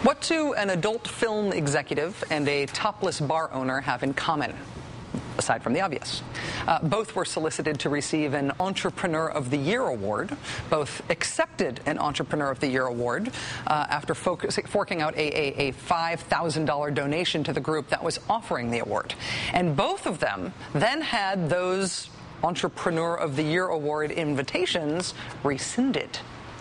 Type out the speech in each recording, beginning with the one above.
What do an adult film executive and a topless bar owner have in common? Aside from the obvious. Both were solicited to receive an Entrepreneur of the Year award. Both accepted an Entrepreneur of the Year award after forking out a $5,000 donation to the group that was offering the award. And both of them then had those Entrepreneur of the Year award invitations rescinded.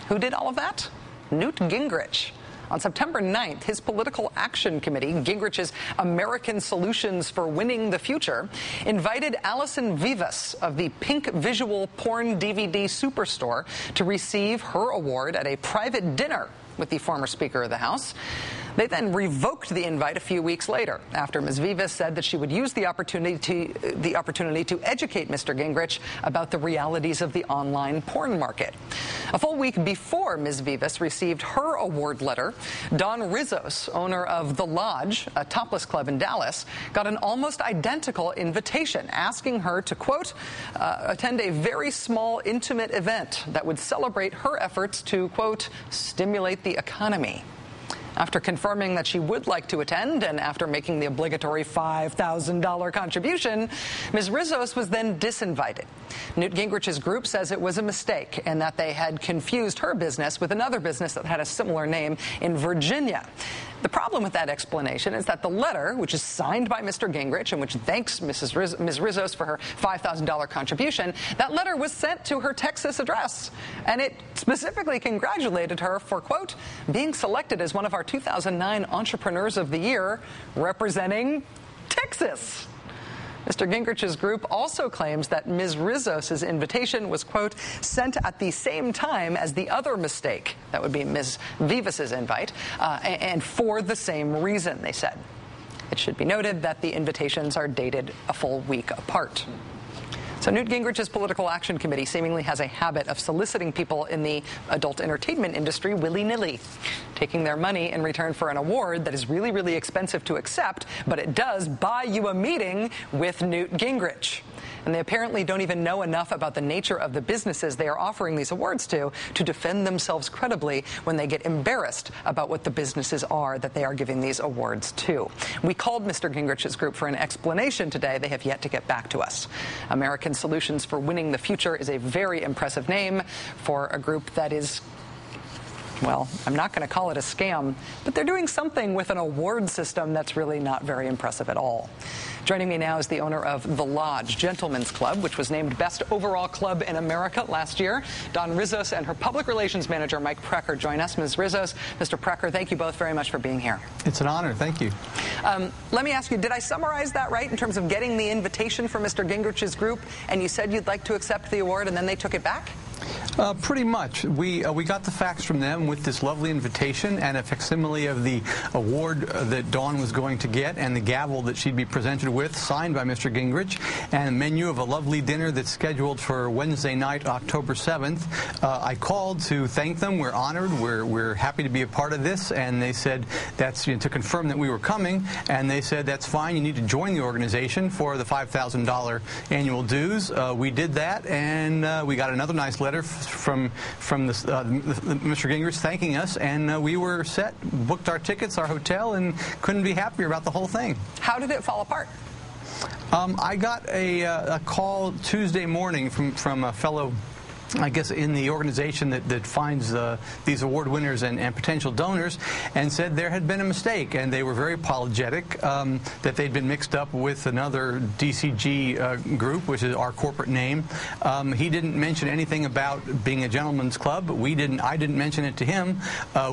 Who did all of that? Newt Gingrich. On September 9th, his Political Action Committee, Gingrich's American Solutions for Winning the Future, invited Alison Vivas of the Pink Visual Porn DVD Superstore to receive her award at a private dinner with the former Speaker of the House. They then revoked the invite a few weeks later after Ms. Vivas said that she would use the opportunity to educate Mr. Gingrich about the realities of the online porn market. A full week before Ms. Vivas received her award letter, Don Rizos, owner of The Lodge, a topless club in Dallas, got an almost identical invitation asking her to, quote, attend a very small, intimate event that would celebrate her efforts to, quote, stimulate the economy. After confirming that she would like to attend and after making the obligatory $5,000 contribution, Ms. Rizos was then disinvited. Newt Gingrich's group says it was a mistake and that they had confused her business with another business that had a similar name in Virginia. The problem with that explanation is that the letter, which is signed by Mr. Gingrich and which thanks Ms. Rizos for her $5,000 contribution, that letter was sent to her Texas address. And it specifically congratulated her for, quote, being selected as one of our 2009 Entrepreneurs of the Year representing Texas. Mr. Gingrich's group also claims that Ms. Rizos' invitation was, quote, sent at the same time as the other mistake, that would be Ms. Vivas' invite, and for the same reason, they said. It should be noted that the invitations are dated a full week apart. So Newt Gingrich's Political Action Committee seemingly has a habit of soliciting people in the adult entertainment industry willy-nilly, taking their money in return for an award that is really, really expensive to accept, but it does buy you a meeting with Newt Gingrich. And they apparently don't even know enough about the nature of the businesses they are offering these awards to defend themselves credibly when they get embarrassed about what the businesses are that they are giving these awards to. We called Mr. Gingrich's group for an explanation today. They have yet to get back to us. American Solutions for Winning the Future is a very impressive name for a group that is, well, I'm not going to call it a scam, but they're doing something with an award system that's really not very impressive at all. Joining me now is the owner of The Lodge Gentlemen's Club, which was named Best Overall Club in America last year. Don Rizos and her public relations manager, Mike Precker, join us. Ms. Rizos, Mr. Precker, thank you both very much for being here. It's an honor. Thank you. Let me ask you, did I summarize that right in terms of getting the invitation from Mr. Gingrich's group, and you said you'd like to accept the award, and then they took it back? Pretty much. We got the fax from them with this lovely invitation and a facsimile of the award that Dawn was going to get and the gavel that she'd be presented with, signed by Mr. Gingrich, and a menu of a lovely dinner that's scheduled for Wednesday night, October 7th. I called to thank them. We're honored. We're happy to be a part of this. And they said that's to confirm that we were coming. And they said that's fine. You need to join the organization for the $5,000 annual dues. We did that, and we got another nice letter from Mr. Gingrich thanking us, and we were set, booked our tickets, our hotel, and couldn't be happier about the whole thing. How did it fall apart? I got a call Tuesday morning from a fellow, I guess, in the organization that finds these award winners and potential donors, and said there had been a mistake, and they were very apologetic that they'd been mixed up with another DCG group, which is our corporate name. He didn't mention anything about being a gentleman's club. I didn't mention it to him.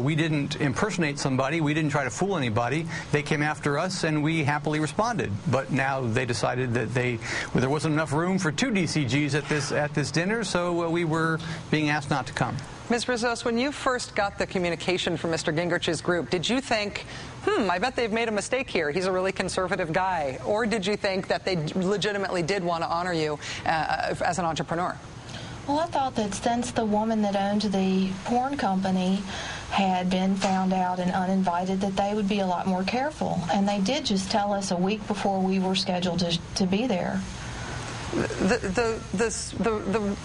We didn't impersonate somebody. We didn't try to fool anybody. They came after us, and we happily responded. But now they decided that there wasn't enough room for two DCGs at this dinner, so we were being asked not to come. Ms. Rizos, when you first got the communication from Mr. Gingrich's group, did you think, I bet they've made a mistake here. He's a really conservative guy. Or did you think that they legitimately did want to honor you as an entrepreneur? Well, I thought that since the woman that owned the porn company had been found out and uninvited, that they would be a lot more careful. And they did just tell us a week before we were scheduled to be there.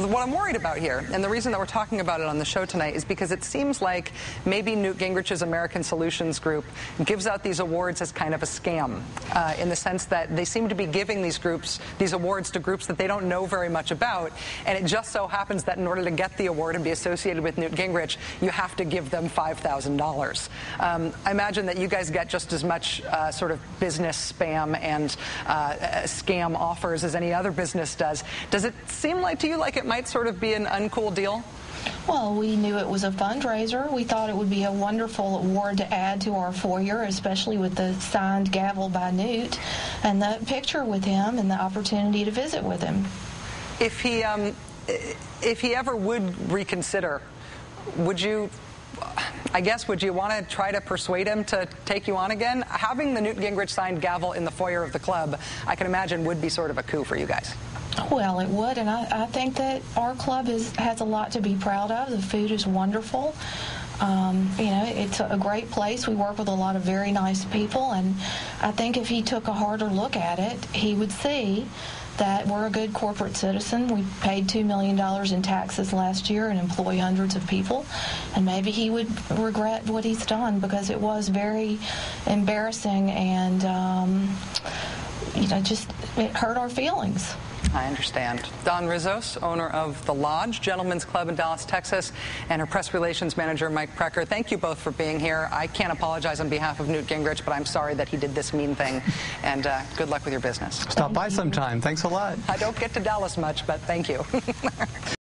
What I'm worried about here, and the reason that we're talking about it on the show tonight, is because it seems like maybe Newt Gingrich's American Solutions Group gives out these awards as kind of a scam, in the sense that they seem to be giving these awards to groups that they don't know very much about, and it just so happens that in order to get the award and be associated with Newt Gingrich, you have to give them $5,000. I imagine that you guys get just as much sort of business spam and scam offers as any other business does. Does it seem like to you like it might sort of be an uncool deal? Well, we knew it was a fundraiser. We thought it would be a wonderful award to add to our foyer, especially with the signed gavel by Newt and the picture with him and the opportunity to visit with him. If he ever would reconsider, would you want to try to persuade him to take you on again? Having the Newt Gingrich signed gavel in the foyer of the club, I can imagine, would be sort of a coup for you guys. Well, it would, and I think that our club has a lot to be proud of. The food is wonderful. It's a great place. We work with a lot of very nice people, and I think if he took a harder look at it, he would see that we're a good corporate citizen. We paid $2 million in taxes last year and employ hundreds of people, and maybe he would regret what he's done, because it was very embarrassing and it hurt our feelings. I understand. Dawn Rizos, owner of The Lodge Gentlemen's Club in Dallas, Texas, and her press relations manager, Mike Precker. Thank you both for being here. I can't apologize on behalf of Newt Gingrich, but I'm sorry that he did this mean thing. And good luck with your business. Stop by sometime. Thanks a lot. I don't get to Dallas much, but thank you.